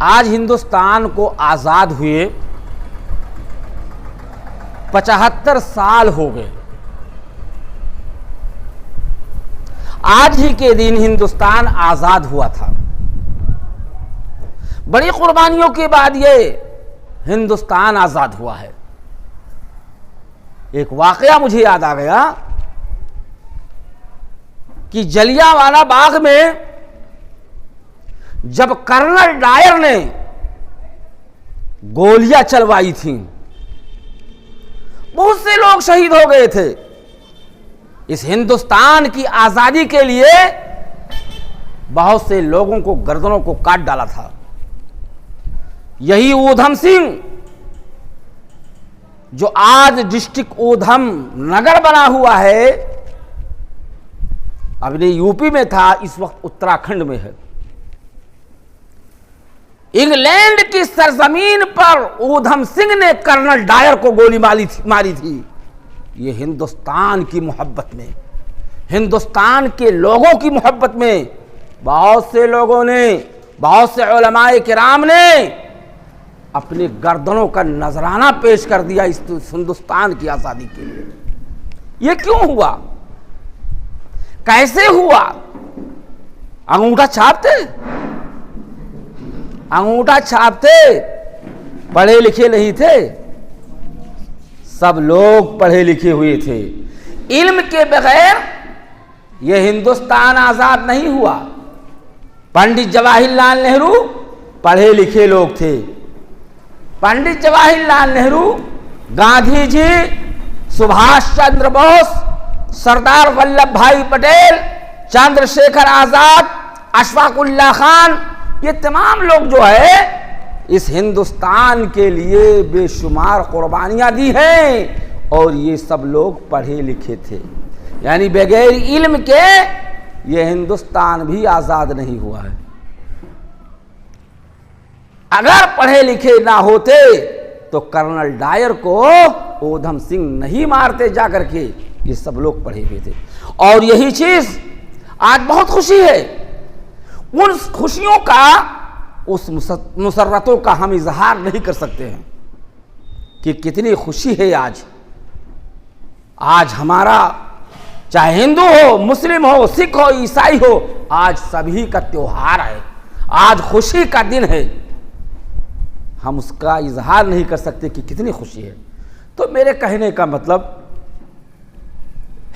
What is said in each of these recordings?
آج ہندوستان کو آزاد ہوئے 75 سال ہو گئے. آج ہی کے دن ہندوستان آزاد ہوا تھا. بڑی قربانیوں کے بعد یہ ہندوستان آزاد ہوا ہے. ایک واقعہ مجھے یاد آ گیا کہ جلیانوالہ باغ میں جب کرنل ڈائر نے گولیاں چلوائی تھیں بہت سے لوگ شہید ہو گئے تھے. اس ہندوستان کی آزادی کے لیے بہت سے لوگوں کو گردنوں کو کاٹ ڈالا تھا. یہی اودھم سنگھ جو آج ڈسٹرکٹ اودھم نگر بنا ہوا ہے ابھی یو پی میں تھا, اس وقت اتراکھنڈ میں ہے. انگلینڈ کی سرزمین پر اودھم سنگھ نے کرنل ڈائر کو گولی ماری تھی. یہ ہندوستان کی محبت میں, ہندوستان کے لوگوں کی محبت میں بہت سے لوگوں نے, بہت سے علماء کرام نے اپنے گردنوں کا نذرانہ پیش کر دیا اس ہندوستان کی آزادی کے لیے. یہ کیوں ہوا؟ کیسے ہوا؟ انگوٹھا چھاپتے, انگوٹھا چھاپتے, پڑھے لکھے نہیں تھے. سب لوگ پڑھے لکھے ہوئے تھے. علم کے بغیر یہ ہندوستان آزاد نہیں ہوا. پنڈت جواہر لال نہرو پڑھے لکھے لوگ تھے. پنڈت جواہر لال نہرو, گاندھی جی, سبھاش چندر بوس, سردار ولبھ بھائی پٹیل, چندر شیکھر آزاد, اشفاق اللہ خان, یہ تمام لوگ جو ہے اس ہندوستان کے لیے بے شمار قربانیاں دی ہیں اور یہ سب لوگ پڑھے لکھے تھے. یعنی بغیر علم کے یہ ہندوستان بھی آزاد نہیں ہوا ہے. اگر پڑھے لکھے نہ ہوتے تو کرنل ڈائر کو اودھم سنگھ نہیں مارتے جا کر کے. یہ سب لوگ پڑھے ہوئے تھے. اور یہی چیز آج بہت خوشی ہے. ان خوشیوں کا, اس مسرتوں کا ہم اظہار نہیں کر سکتے ہیں کہ کتنی خوشی ہے آج. آج ہمارا چاہے ہندو ہو, مسلم ہو, سکھ ہو, عیسائی ہو, آج سبھی کا تیوہار ہے. آج خوشی کا دن ہے. ہم اس کا اظہار نہیں کر سکتے کہ کتنی خوشی ہے. تو میرے کہنے کا مطلب,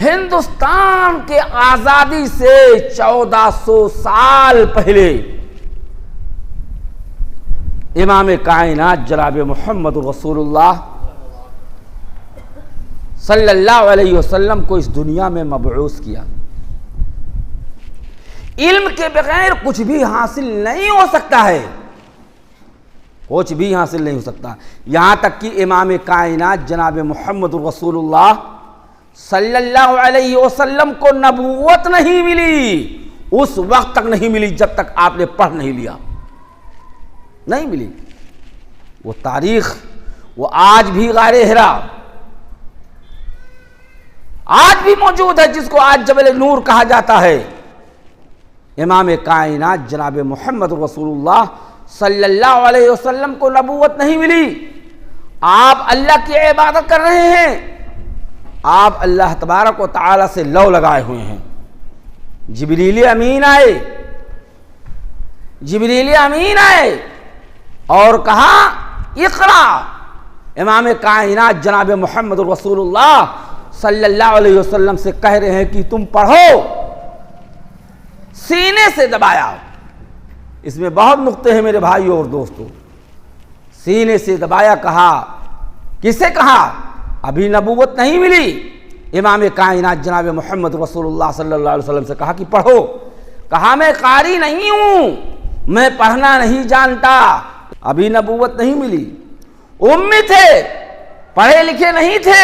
ہندوستان کے آزادی سے 1400 سال پہلے امام کائنات جناب محمد رسول اللہ صلی اللہ علیہ وسلم کو اس دنیا میں مبعوث کیا. علم کے بغیر کچھ بھی حاصل نہیں ہو سکتا ہے, کچھ بھی حاصل نہیں ہو سکتا. یہاں تک کہ امام کائنات جناب محمد رسول اللہ صلی اللہ علیہ وسلم کو نبوت نہیں ملی, اس وقت تک نہیں ملی جب تک آپ نے پڑھ نہیں لیا. نہیں ملی. وہ تاریخ وہ آج بھی غار حرا آج بھی موجود ہے, جس کو آج جبل نور کہا جاتا ہے. امام کائنات جناب محمد رسول اللہ صلی اللہ علیہ وسلم کو نبوت نہیں ملی. آپ اللہ کی عبادت کر رہے ہیں, آپ اللہ تبارک و تعالی سے لو لگائے ہوئے ہیں. جبریل امین آئے, جبریل امین آئے اور کہا اقرا. امام کائنات جناب محمد رسول اللہ صلی اللہ علیہ وسلم سے کہہ رہے ہیں کہ تم پڑھو. سینے سے دبایا. اس میں بہت نقطے ہیں میرے بھائیوں اور دوستوں. سینے سے دبایا. کہا, کسے کہا؟ ابھی نبوت نہیں ملی. امام کائنات جناب محمد رسول اللہ صلی اللہ علیہ وسلم سے کہا کہ پڑھو. کہا میں قاری نہیں ہوں, میں پڑھنا نہیں جانتا, ابھی نبوت نہیں ملی. امی تھے, پڑھے لکھے نہیں تھے.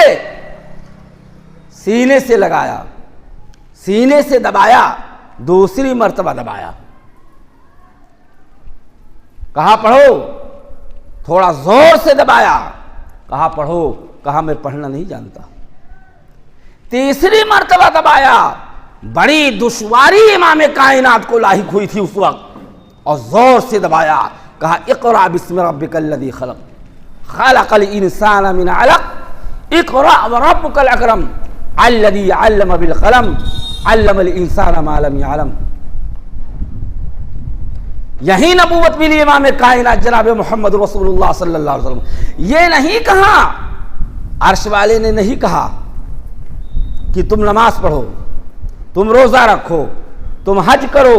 سینے سے لگایا, سینے سے دبایا, دوسری مرتبہ دبایا. کہا پڑھو. تھوڑا زور سے دبایا. کہا پڑھو. کہا میں پڑھنا نہیں جانتا. تیسری مرتبہ دبایا. بڑی دشواری امام کائنات کو لاحق ہوئی تھی اس وقت, اور زور سے دبایا. کہا اقرأ بسم ربک الذی خلق خلق الانسان من علق اقرأ وربک الاکرم الذی علم بالقلم علم الانسان ما لم يعلم. یہی نبوت ملی امام کائنات جناب محمد رسول اللہ صلی اللہ علیہ وسلم. یہ نہیں کہا، عرش والے نے نہیں کہا کہ تم نماز پڑھو، تم روزہ رکھو، تم حج کرو،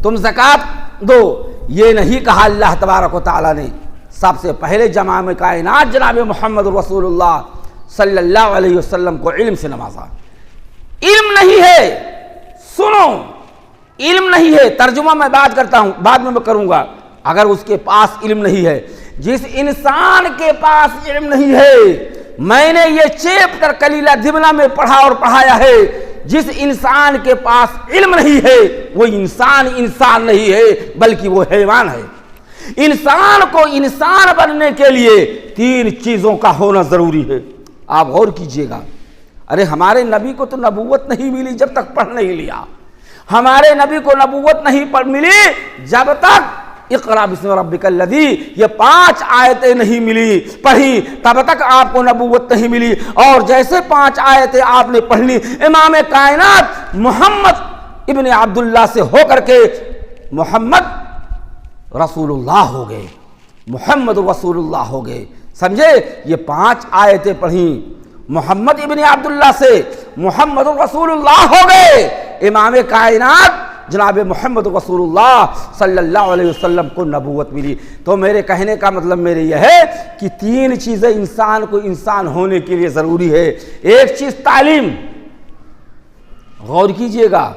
تم زکوٰۃ دو. یہ نہیں کہا اللہ تبارک و تعالیٰ نے. سب سے پہلے امام کائنات جناب محمد رسول اللہ صلی اللہ علیہ وسلم کو علم سے نوازا. علم نہیں ہے، سنو، علم نہیں ہے. ترجمہ میں بات کرتا ہوں، بعد میں کروں گا. اگر اس کے پاس علم نہیں ہے، جس انسان کے پاس علم نہیں ہے، میں نے یہ چیپٹر کلیلہ دمنہ میں پڑھا اور پڑھایا ہے، جس انسان کے پاس علم نہیں ہے وہ انسان نہیں ہے بلکہ وہ حیوان ہے. انسان کو انسان بننے کے لیے 3 چیزوں کا ہونا ضروری ہے. آپ غور کیجئے گا. ارے ہمارے نبی کو تو نبوت نہیں ملی جب تک پڑھ نہیں لیا. ہمارے نبی کو نبوت نہیں ملی جب تک اقرأ بسم ربک الذی یہ 5 آیتیں نہیں ملی پڑھی، تب تک آپ کو نبوت نہیں ملی. اور جیسے 5 آیتیں آپ نے پڑھ لی، امام کائنات محمد ابن عبداللہ سے ہو کر کے محمد رسول اللہ ہو گئے، محمد رسول اللہ ہو گئے. سمجھے؟ یہ 5 آیتیں پڑھیں محمد ابن عبداللہ سے، محمد رسول اللہ ہو گئے. امام کائنات جناب محمد رسول اللہ صلی اللہ علیہ وسلم کو نبوت ملی. تو میرے کہنے کا مطلب میرے یہ ہے کہ 3 چیزیں انسان کو انسان ہونے کے لیے ضروری ہے. ایک چیز تعلیم. غور کیجئے گا،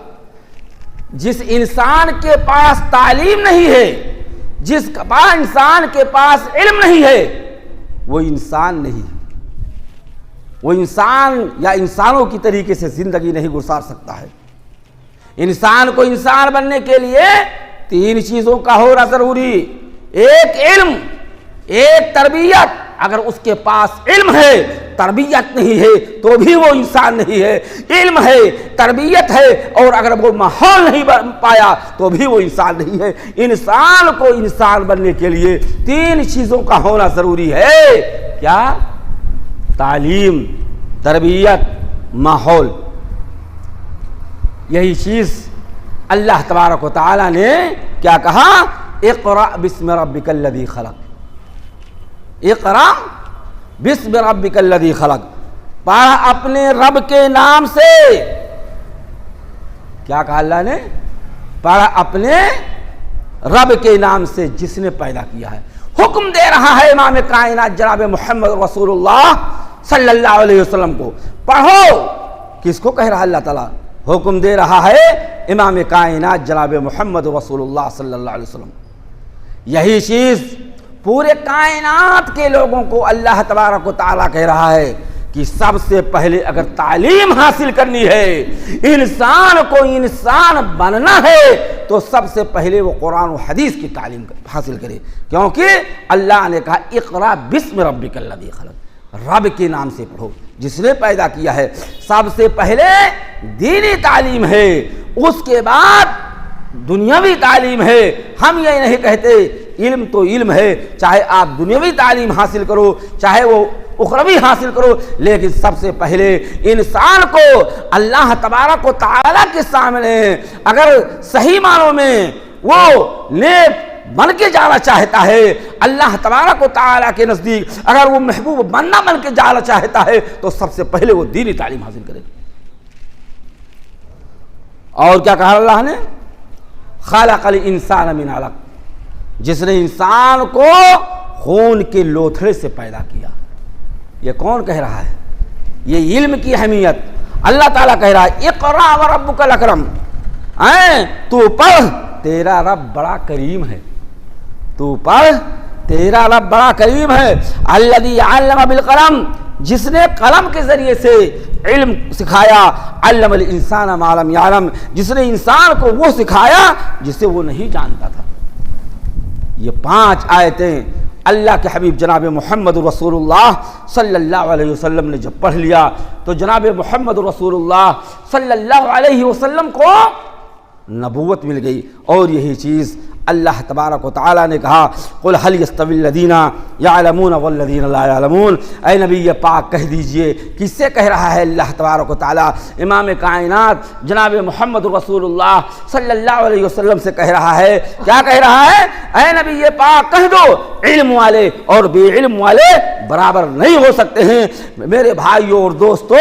جس انسان کے پاس تعلیم نہیں ہے، جس انسان کے پاس علم نہیں ہے، وہ انسان نہیں. وہ انسان یا انسانوں کی طریقے سے زندگی نہیں گزار سکتا ہے. انسان کو انسان بننے کے لیے 3 چیزوں کا ہونا ضروری. ایک علم، ایک تربیت. اگر اس کے پاس علم ہے، تربیت نہیں ہے تو بھی وہ انسان نہیں ہے. علم ہے، تربیت ہے، اور اگر وہ ماحول نہیں پایا تو بھی وہ انسان نہیں ہے. انسان کو انسان بننے کے لیے 3 چیزوں کا ہونا ضروری ہے. کیا؟ تعلیم، تربیت، ماحول. یہی چیز اللہ تبارک و تعالی نے کیا کہا؟ اقرأ بسم ربک الذی خلق. اقرأ بسم ربک الذی خلق. پڑھ اپنے رب کے نام سے. کیا کہا اللہ نے؟ پڑھ اپنے رب کے نام سے جس نے پیدا کیا ہے. حکم دے رہا ہے امام کائنات جناب محمد رسول اللہ صلی اللہ علیہ وسلم کو. پڑھو. کس کو کہہ رہا اللہ تعالیٰ؟ حکم دے رہا ہے امام کائنات جناب محمد رسول اللہ صلی اللہ علیہ وسلم. یہی چیز پورے کائنات کے لوگوں کو اللہ تبارک و تعالیٰ کہہ رہا ہے کہ سب سے پہلے اگر تعلیم حاصل کرنی ہے، انسان کو انسان بننا ہے، تو سب سے پہلے وہ قرآن و حدیث کی تعلیم حاصل کرے. کیونکہ اللہ نے کہا اقرأ بسم ربک الذی خلق. رب کے نام سے پڑھو جس نے پیدا کیا ہے. سب سے پہلے دینی تعلیم ہے، اس کے بعد دنیاوی تعلیم ہے. ہم یہ نہیں کہتے، علم تو علم ہے، چاہے آپ دنیاوی تعلیم حاصل کرو چاہے وہ اخروی حاصل کرو، لیکن سب سے پہلے انسان کو اللہ تبارک و تعالیٰ کے سامنے اگر صحیح معنوں میں وہ نیک بن کے جانا چاہتا ہے، اللہ تبارک و تعالیٰ کے نزدیک اگر وہ محبوب بننا بن کے جانا چاہتا ہے، تو سب سے پہلے وہ دینی تعلیم حاصل کرے. اور کیا کہا اللہ نے؟ خلق الانسان من علق. جس نے انسان کو خون کے لوتھڑے سے پیدا کیا. یہ کون کہہ رہا ہے؟ یہ علم کی اہمیت. اللہ تعالیٰ کہہ رہا ہے اقرأ وربک الاکرم. تو پڑھ، تیرا رب بڑا کریم ہے. تو پڑھ، تیرا رب بڑا کریم ہے. الذی علم بالقلم. جس نے قلم کے ذریعے سے علم سکھایا. علم الانسان ما لم یعلم. جس نے انسان کو وہ سکھایا جسے وہ نہیں جانتا تھا. یہ 5 آیتیں اللہ کے حبیب جناب محمد رسول اللہ صلی اللہ علیہ وسلم نے جب پڑھ لیا تو جناب محمد رسول اللہ صلی اللہ علیہ وسلم کو نبوت مل گئی. اور یہی چیز اللہ تبارک و تعالیٰ نے کہا قل هل يستوي الذين يعلمون والذين لا يعلمون، اے نبی پاک کہہ دیجئے، کس سے کہہ رہا ہے اللہ تبارک و تعالیٰ؟ امام کائنات جناب محمد رسول اللہ صلی اللہ علیہ وسلم سے کہہ رہا ہے۔ کیا کہہ رہا ہے؟ اے نبی پاک کہہ دو علم والے اور بے علم والے برابر نہیں ہو سکتے ہیں۔ میرے بھائیوں اور دوستو،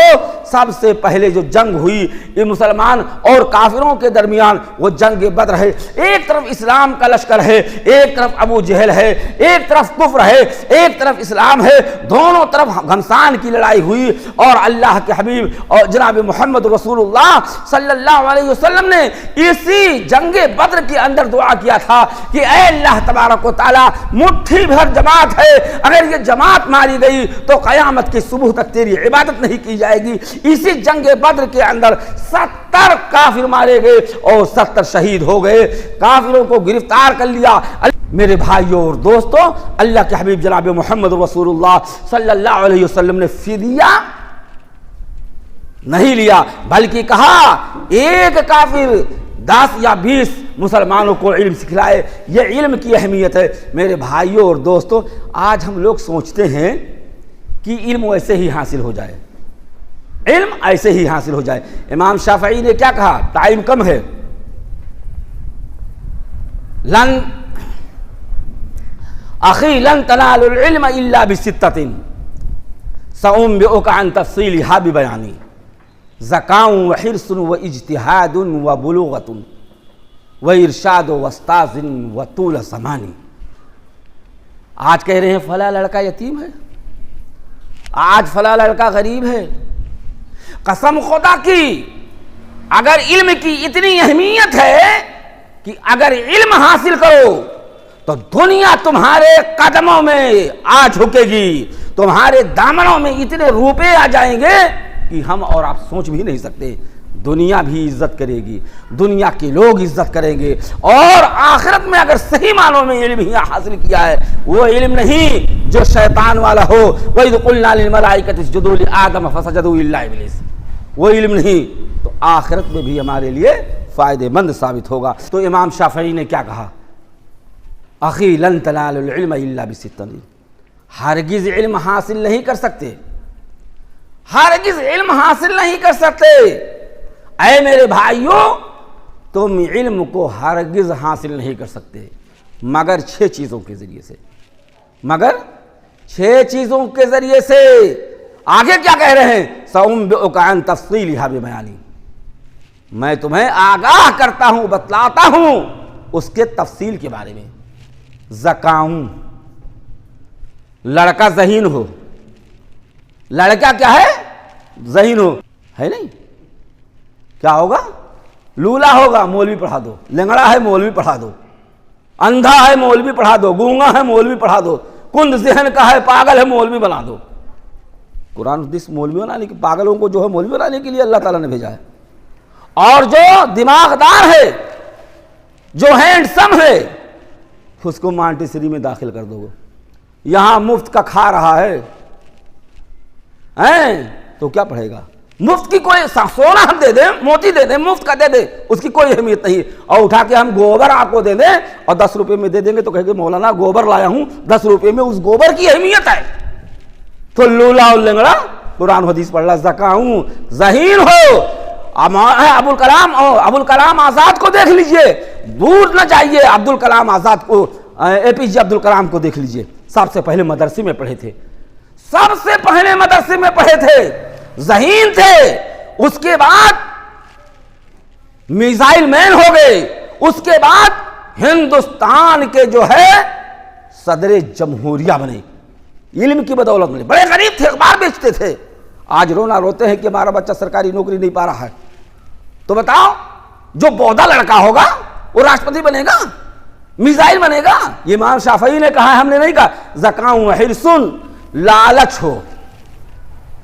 سب سے پہلے جو جنگ ہوئی یہ مسلمان اور کافروں کے درمیان وہ جنگ بدر ہے۔ ایک طرف اسلام کا لشکر ہے، ایک طرف ابو جہل ہے، ایک طرف کفر ہے، ایک طرف اسلام ہے، دونوں طرف گھمسان کی لڑائی ہوئی، اور اللہ کے حبیب اور جناب محمد رسول اللہ صلی اللہ علیہ وسلم نے اسی جنگ بدر کے اندر دعا کیا تھا کہ اے اللہ تبارک و تعالی، مٹھی بھر جماعت ہے، اگر یہ جماعت ماری گئی تو قیامت کی صبح تک تیری عبادت نہیں کی جائے گی۔ اسی جنگ بدر کے اندر 70 کافر مارے گئے اور 70 شہید ہو گئے، کافروں کو گرفتار کر لیا۔ میرے بھائیوں اور دوستوں، اللہ کے حبیب جناب محمد رسول اللہ صلی اللہ علیہ وسلم نے فدیہ نہیں لیا، بلکہ کہا ایک کافر 10 یا 20 مسلمانوں کو علم سکھلائے۔ یہ علم کی اہمیت ہے۔ میرے بھائیوں اور دوستوں، آج ہم لوگ سوچتے ہیں کہ علم ویسے ہی حاصل ہو جائے، علم ایسے ہی حاصل ہو جائے۔ امام شافعی نے کیا کہا؟ ٹائم کم ہے، لن تنالوا العلم الا بستۃ سأنبئك عن تفصیلها ببیانی، ذکاء وحرص واجتہاد وبلوغۃ وارشاد واستاذ وطول زمانی۔ آج کہہ رہے ہیں فلاں لڑکا یتیم ہے، آج فلاں لڑکا غریب ہے۔ قسم خدا کی، اگر علم کی اتنی اہمیت ہے کہ اگر علم حاصل کرو تو دنیا تمہارے قدموں میں آ جھکے گی، تمہارے دامنوں میں اتنے روپے آ جائیں گے کہ ہم اور آپ سوچ بھی نہیں سکتے۔ دنیا بھی عزت کرے گی، دنیا کے لوگ عزت کریں گے، اور آخرت میں اگر صحیح معنوں میں علم ہی حاصل کیا ہے، وہ علم نہیں جو شیطان والا ہو، وَإِذْ قُلْنَا لِلْمَلَائِكَةِ اسْجُدُوا لِآدَمَ فَسَجَدُوا إِلَّا إِبْلِيسَ، وہ علم نہیں تو آخرت میں بھی ہمارے لیے فائدہ مند ثابت ہوگا۔ تو امام شافعی نے کیا کہا؟ اخی لن تنالوا العلم الا بستۃ، ہرگز علم حاصل نہیں کر سکتے، ہرگز علم حاصل نہیں کر سکتے۔ اے میرے بھائیوں، تم علم کو ہرگز حاصل نہیں کر سکتے مگر 6 چیزوں کے ذریعے سے، مگر 6 چیزوں کے ذریعے سے۔ آگے کیا کہہ رہے ہیں؟ سأنبئك عن تفصیلها ببیانی، میں تمہیں آگاہ کرتا ہوں، بتلاتا ہوں اس کے تفصیل کے بارے میں۔ ذکاؤں، لڑکا ذہین ہو، لڑکا کیا ہے؟ ذہین ہو، ہے نہیں؟ کیا ہوگا؟ لولا ہوگا، مولوی پڑھا دو، لنگڑا ہے مولوی پڑھا دو، اندھا ہے مولوی پڑھا دو، گونگا ہے مولوی پڑھا دو، کند ذہن کا ہے پاگل ہے مولوی بنا دو۔ قرآن حدیث مولوی بنانے کے، پاگلوں کو جو ہے مولوی بنانے کے لیے اللہ تعالیٰ نے بھیجا ہے، اور جو دماغ دار ہے، جو ہینڈسم ہے، اس کو مانٹیسری میں داخل کر دو گے۔ یہاں مفت کا کھا رہا ہے تو کیا پڑھے گا؟ مفت کی کوئی سونا ہم دے دیں، موتی دے دیں، مفت کا دے دیں، اس کی کوئی اہمیت نہیں۔ اور اٹھا کے ہم گوبر آپ کو دے دیں اور 10 روپے میں دے دیں گے تو کہیں گے مولانا گوبر لایا ہوں 10 روپے میں، اس گوبر کی اہمیت ہے۔ تو لولا اور لنگڑا قرآن حدیث پڑھ رہا، ذکاؤں، ذہین ہو۔ ابو الکلام آزاد کو دیکھ لیجئے، دور نہ جائیے، عبد الکلام آزاد کو، اے پی جے عبد الکلام کو دیکھ لیجئے، سب سے پہلے مدرسے میں پڑھے تھے، سب سے پہلے مدرسے میں پڑھے تھے، ذہین تھے، اس کے بعد میزائل مین ہو گئے، اس کے بعد ہندوستان کے جو ہے صدر جمہوریہ بنے، علم کی بدولت بنے۔ بڑے غریب تھے، اخبار بیچتے تھے، آج رونا روتے ہیں کہ ہمارا بچہ سرکاری نوکری نہیں پا رہا ہے۔ تو بتاؤ، جو بودا لڑکا ہوگا وہ راشٹرپتی بنے گا، میزائل بنے گا؟ یہ امام شافعی نے کہا ہے، ہم نے نہیں کہا۔ ذکاء وحرص، لالچ ہو،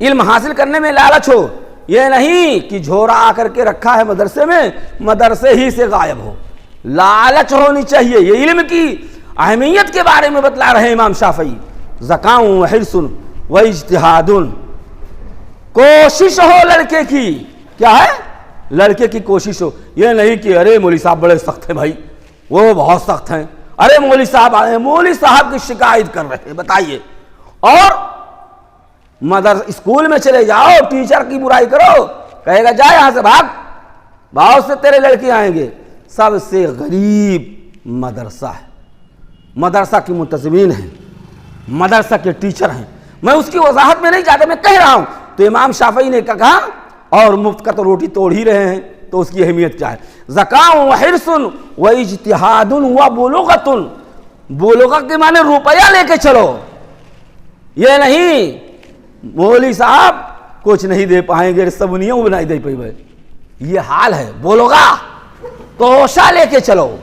علم حاصل کرنے میں لالچ ہو، یہ نہیں کہ جھوڑا آ کر کے رکھا ہے مدرسے میں، مدرسے ہی سے غائب ہو، لالچ ہونی چاہیے۔ یہ علم کی اہمیت کے بارے میں بتلا رہے ہیں امام شافعی۔ ذکاء وحرص واجتہاد، کوشش ہو لڑکے کی، کیا ہے؟ لڑکے کی کوشش ہو، یہ نہیں کہ ارے مولوی صاحب بڑے سخت ہیں بھائی، وہ بہت سخت ہیں. ارے مولوی صاحب آئے ہیں, مولوی صاحب کی شکایت کر رہے ہیں, بتائیے. اور اسکول میں چلے جاؤ, ٹیچر کی برائی کرو, کہے گا جا یہاں سے بھاگ, بہت سے تیرے لڑکے آئیں گے. سب سے غریب مدرسہ ہے, مدرسہ کی منتظمین ہیں, مدرسہ کے ٹیچر ہیں. میں اس کی وضاحت میں نہیں جاتا, میں کہہ رہا ہوں. تو امام شافعی نے کہا, اور مفت کا تو روٹی توڑ ہی رہے ہیں, تو اس کی اہمیت کیا ہے. زکاء و حرص و اجتہاد و بلوغۃ, بلوغت کے معنی روپیہ لے کے چلو, یہ نہیں مولوی صاحب کچھ نہیں دے پائیں گے, سبنیوں بنائی دے پئی بھائی, یہ حال ہے. بولوگا توشہ لے کے چلو,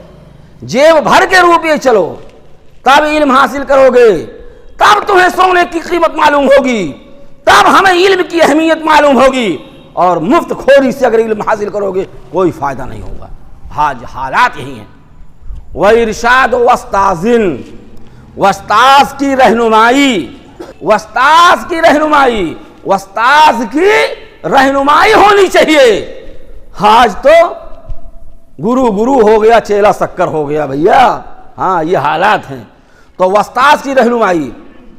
جیب بھر کے روپیے چلو, تب علم حاصل کرو گے, تب تمہیں سونے کی قیمت معلوم ہوگی, تب ہمیں علم کی اہمیت معلوم ہوگی. اور مفت خوری سے اگر علم حاصل کرو گے کوئی فائدہ نہیں ہوگا. آج حالات یہی ہیں. وَإِرْشَادُ وَاسْتَاذٍ, وستاذ کی رہنمائی, وستاذ کی رہنمائی, وستاذ کی رہنمائی ہونی چاہیے. آج تو گرو ہو گیا, چیلا سکر ہو گیا بھیا. ہاں یہ حالات ہیں. تو وستاذ کی رہنمائی,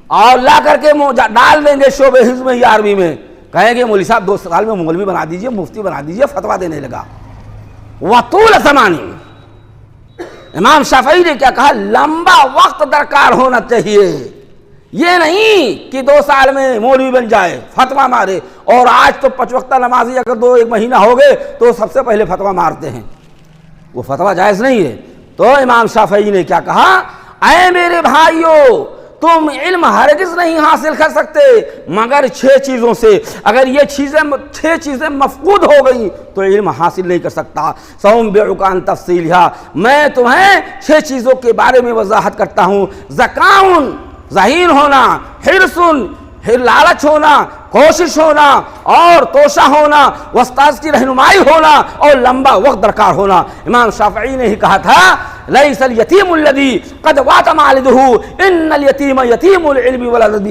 اور لا کر کے ڈال دیں گے شعبہ حزب میں یا عربی میں, کہیں گے مولوی صاحب 2 سال میں مولوی بنا دیجئے, مفتی بنا دیجئے, فتویٰ دینے لگا. وطول زمانی, امام شافعی نے کیا کہا, لمبا وقت درکار ہونا چاہیے. یہ نہیں کہ 2 سال میں مولوی بن جائے, فتویٰ مارے. اور آج تو 5 وقتہ نمازی اگر 1 مہینہ ہو گئے تو سب سے پہلے فتویٰ مارتے ہیں. وہ فتویٰ جائز نہیں ہے. تو امام شافعی نے کیا کہا, اے میرے بھائیو, تم علم ہرگز نہیں حاصل کر سکتے مگر 6 چیزوں سے. اگر یہ 6 چیزیں مفقود ہو گئیں تو علم حاصل نہیں کر سکتا. سأنبئک عن تفصیلھا, میں تمہیں 6 چیزوں کے بارے میں وضاحت کرتا ہوں. ذکاء, ذہین ہونا, حرص, لالچ ہونا, کوشش ہونا, اور توشہ ہونا, وستاذ کی رہنمائی ہونا, اور لمبا وقت درکار ہونا. امام شافعی نے ہی کہا تھا, لیس الیتیم الذی قد وات والدہ ان الیتیم یتیم العلم والادب.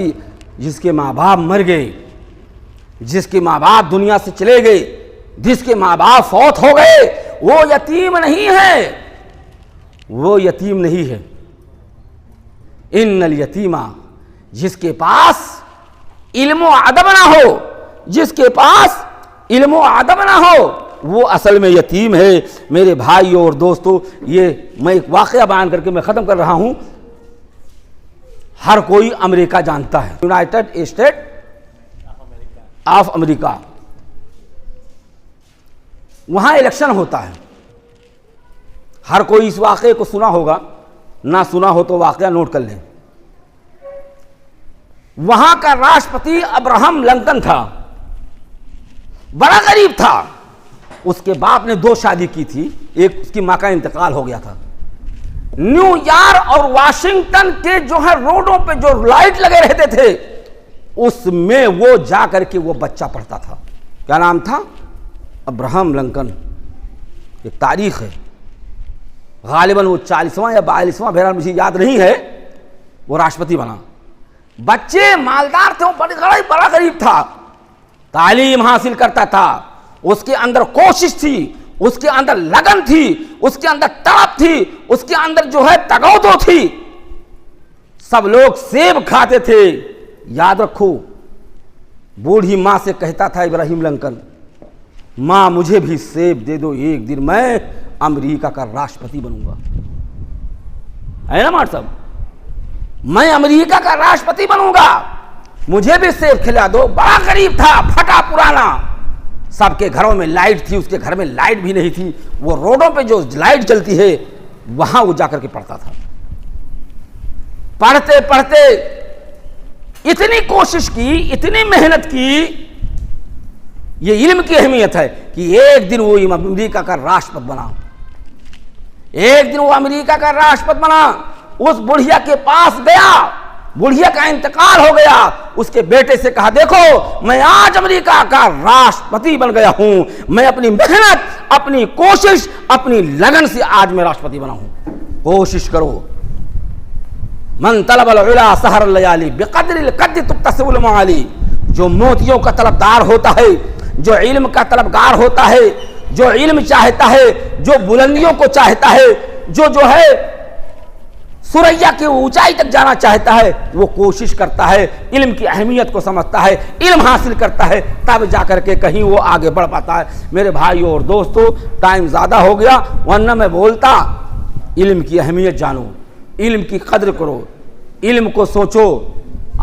جس کے ماں باپ مر گئے, جس کے ماں باپ دنیا سے چلے گئے, جس کے ماں باپ فوت ہو گئے, وہ یتیم نہیں ہے, وہ یتیم نہیں ہے. ان الیتیم, جس کے پاس علم و ادب نہ ہو, جس کے پاس علم و ادب نہ ہو, وہ اصل میں یتیم ہے. میرے بھائیوں اور دوستو, یہ میں ایک واقعہ بیان کر کے میں ختم کر رہا ہوں. ہر کوئی امریکہ جانتا ہے, یونائٹڈ اسٹیٹ آف امریکہ. وہاں الیکشن ہوتا ہے. ہر کوئی اس واقعے کو سنا ہوگا, نہ سنا ہو تو واقعہ نوٹ کر لیں. وہاں کا راشٹرپتی ابراہم لنکن تھا, بڑا غریب تھا. اس کے باپ نے 2 شادی کی تھی, ایک اس کی ماں کا انتقال ہو گیا تھا. نیو یارک اور واشنگٹن کے جو ہے روڈوں پہ جو لائٹ لگے رہتے تھے, اس میں وہ جا کر کے وہ بچہ پڑھتا تھا. کیا نام تھا؟ Abraham Lincoln. ایک تاریخ ہے, غالباً وہ 40واں یا 42واں, بہرحال مجھے یاد نہیں ہے, وہ راشٹرپتی بنا. بچے مالدار تھے, وہ بڑا غریب تھا, تعلیم حاصل کرتا تھا, اس کے اندر کوشش تھی, اس کے اندر لگن تھی, اس کے اندر تڑپ تھی, اس کے اندر جو ہے تگودو تھی. سب لوگ سیب کھاتے تھے. یاد رکھو, بوڑھی ماں سے کہتا تھا ابراہیم لنکن, ماں مجھے بھی سیب دے دو, ایک دن میں امریکہ کا راشٹرپتی بنوں گا. ہے نا مار صاحب, میں امریکہ کا راشٹرپتی بنوں گا, مجھے بھی سیب کھلا دو. بڑا غریب تھا, پھٹا پرانا. سب کے گھروں میں لائٹ تھی, اس کے گھر میں لائٹ بھی نہیں تھی. وہ روڈوں پہ جو لائٹ جلتی ہے وہاں وہ جا کر کے پڑھتا تھا. پڑھتے پڑھتے اتنی کوشش کی, اتنی محنت کی. یہ علم کی اہمیت ہے کہ ایک دن وہ امریکہ کا راشٹرپتی بنا. ایک دن وہ امریکہ کا راشٹرپتی بنا. اس بڑھیا کے پاس گیا, بڑھیا کا انتقال ہو گیا. اس کے بیٹے سے کہا, دیکھو میں آج امریکہ کا راشٹرپتی بن گیا ہوں, میں اپنی محنت, اپنی کوشش, اپنی لگن سے آج میں راشٹرپتی بنا ہوں. کوشش کرو. من طلب العلا سحر اللیالی بقدر القد تکتسب المعالی. جو موتیوں کا طلبدار ہوتا ہے, جو علم کا طلبگار ہوتا ہے, جو علم چاہتا ہے, جو بلندیوں کو چاہتا ہے, جو ہے سریا کی اونچائی تک جانا چاہتا ہے وہ کوشش کرتا ہے، علم کی اہمیت کو سمجھتا ہے، علم حاصل کرتا ہے، تب جا کر کے کہیں وہ آگے بڑھ پاتا ہے۔ میرے بھائیوں اور دوستوں، ٹائم زیادہ ہو گیا ورنہ میں بولتا۔ علم کی اہمیت جانو، علم کی قدر کرو، علم کو سوچو۔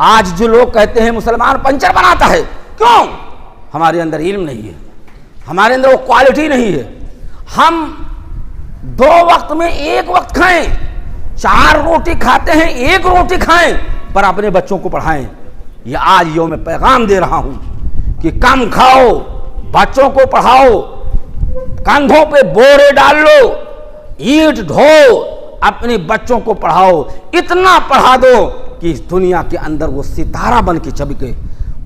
آج جو لوگ کہتے ہیں مسلمان پنچر بناتا ہے، کیوں؟ ہمارے اندر علم نہیں ہے، ہمارے اندر وہ کوالٹی نہیں ہے۔ ہم 2 وقت میں 1 وقت کھائیں، 4 روٹی کھاتے ہیں 1 روٹی کھائیں، پر اپنے بچوں کو پڑھائیں۔ یہ آج یوم پیغام دے رہا ہوں کہ کم کھاؤ، بچوں کو پڑھاؤ، کندھوں پہ بورے ڈال لو، اینٹ ڈھو، اپنے بچوں کو پڑھاؤ، اتنا پڑھا دو کہ اس دنیا کے اندر وہ ستارہ بن کے چمکے،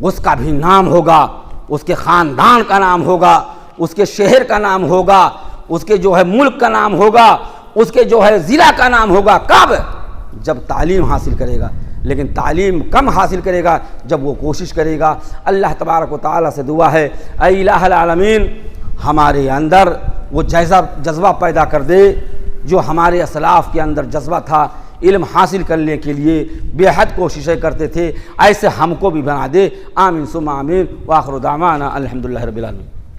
اس کا بھی نام ہوگا، اس کے خاندان کا نام ہوگا، اس کے شہر کا نام ہوگا، اس کے جو ہے ملک کا نام ہوگا، اس کے جو ہے ضلع کا نام ہوگا۔ کب؟ جب تعلیم حاصل کرے گا، لیکن تعلیم کم حاصل کرے گا جب وہ کوشش کرے گا۔ اللہ تبارک و تعالیٰ سے دعا ہے، اے الہ العالمین ہمارے اندر وہ جذبہ پیدا کر دے جو ہمارے اسلاف کے اندر جذبہ تھا، علم حاصل کرنے کے لیے بے حد کوششیں کرتے تھے، ایسے ہم کو بھی بنا دے۔ آمین ثم آمین، وآخر دعوانا الحمدللہ رب العالمین۔